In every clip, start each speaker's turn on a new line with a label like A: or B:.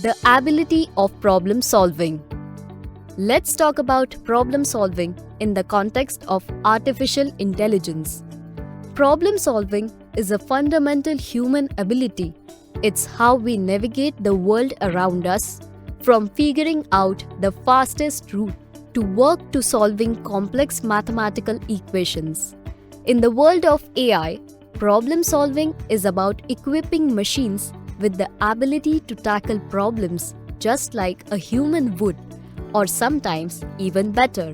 A: The ability of problem solving. Let's talk about problem solving in the context of artificial intelligence. Problem solving is a fundamental human ability. It's how we navigate the world around us, from figuring out the fastest route to work to solving complex mathematical equations. In the world of AI, problem solving is about equipping machines with the ability to tackle problems just like a human would, or sometimes even better.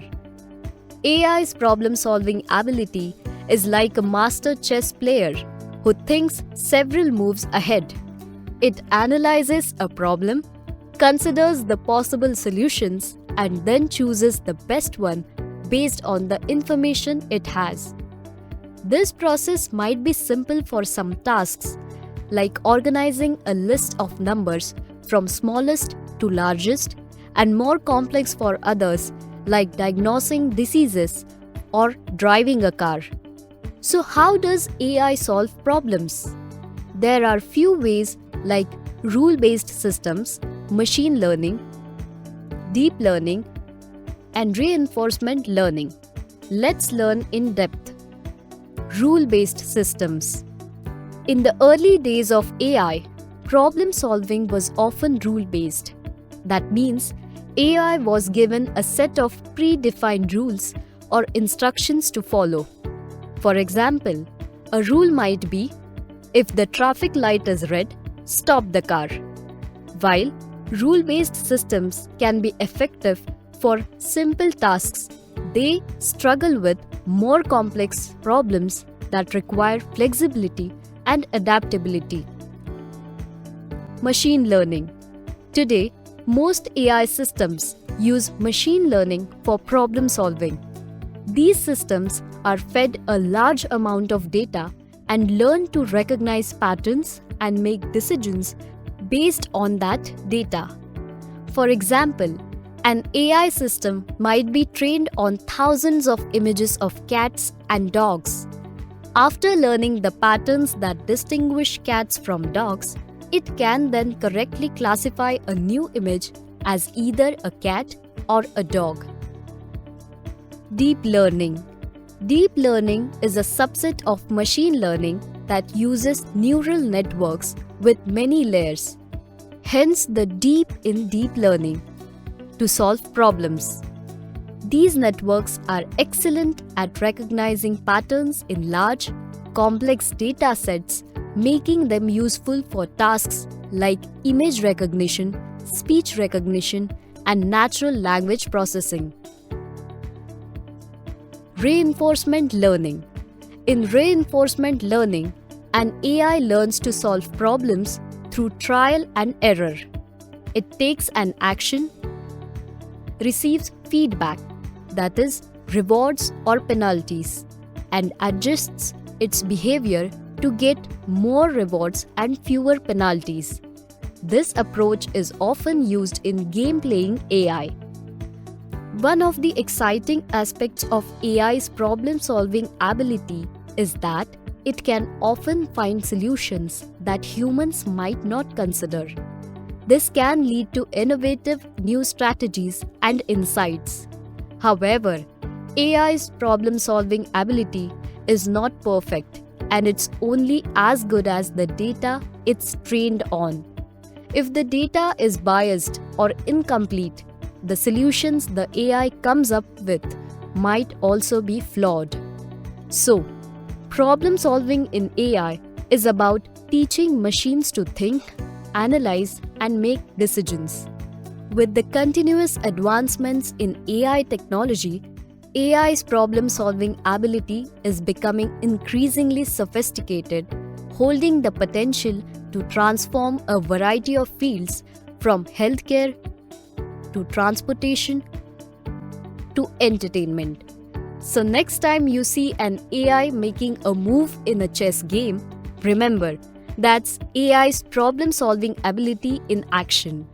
A: AI's problem solving ability is like a master chess player who thinks several moves ahead. It analyzes a problem, considers the possible solutions, and then chooses the best one based on the information it has. This process might be simple for some tasks, like organizing a list of numbers from smallest to largest, and more complex for others, like diagnosing diseases or driving a car. So, how does AI solve problems? There are few ways like rule-based systems, machine learning, deep learning, and reinforcement learning. Let's learn in depth. Rule-based systems. In the early days of AI, problem solving was often rule-based. That means AI was given a set of predefined rules or instructions to follow. For example, a rule might be, if the traffic light is red, stop the car. While rule-based systems can be effective for simple tasks, they struggle with more complex problems that require flexibility and adaptability. Machine learning. Today, most AI systems use machine learning for problem solving. These systems are fed a large amount of data and learn to recognize patterns and make decisions based on that data. For example, an AI system might be trained on thousands of images of cats and dogs. After learning the patterns that distinguish cats from dogs, it can then correctly classify a new image as either a cat or a dog. Deep learning. Deep learning is a subset of machine learning that uses neural networks with many layers. Hence the deep in deep learning to solve problems. These networks are excellent at recognizing patterns in large, complex data sets, making them useful for tasks like image recognition, speech recognition, and natural language processing. Reinforcement learning. In reinforcement learning, an AI learns to solve problems through trial and error. It takes an action, receives feedback, that is, rewards or penalties, and adjusts its behavior to get more rewards and fewer penalties. This approach is often used in game-playing AI. One of the exciting aspects of AI's problem-solving ability is that it can often find solutions that humans might not consider. This can lead to innovative new strategies and insights. However, AI's problem-solving ability is not perfect, and it's only as good as the data it's trained on. If the data is biased or incomplete, the solutions the AI comes up with might also be flawed. So, problem solving in AI is about teaching machines to think, analyze, and make decisions. With the continuous advancements in AI technology, AI's problem-solving ability is becoming increasingly sophisticated, holding the potential to transform a variety of fields from healthcare to transportation to entertainment. So next time you see an AI making a move in a chess game, remember, that's AI's problem-solving ability in action.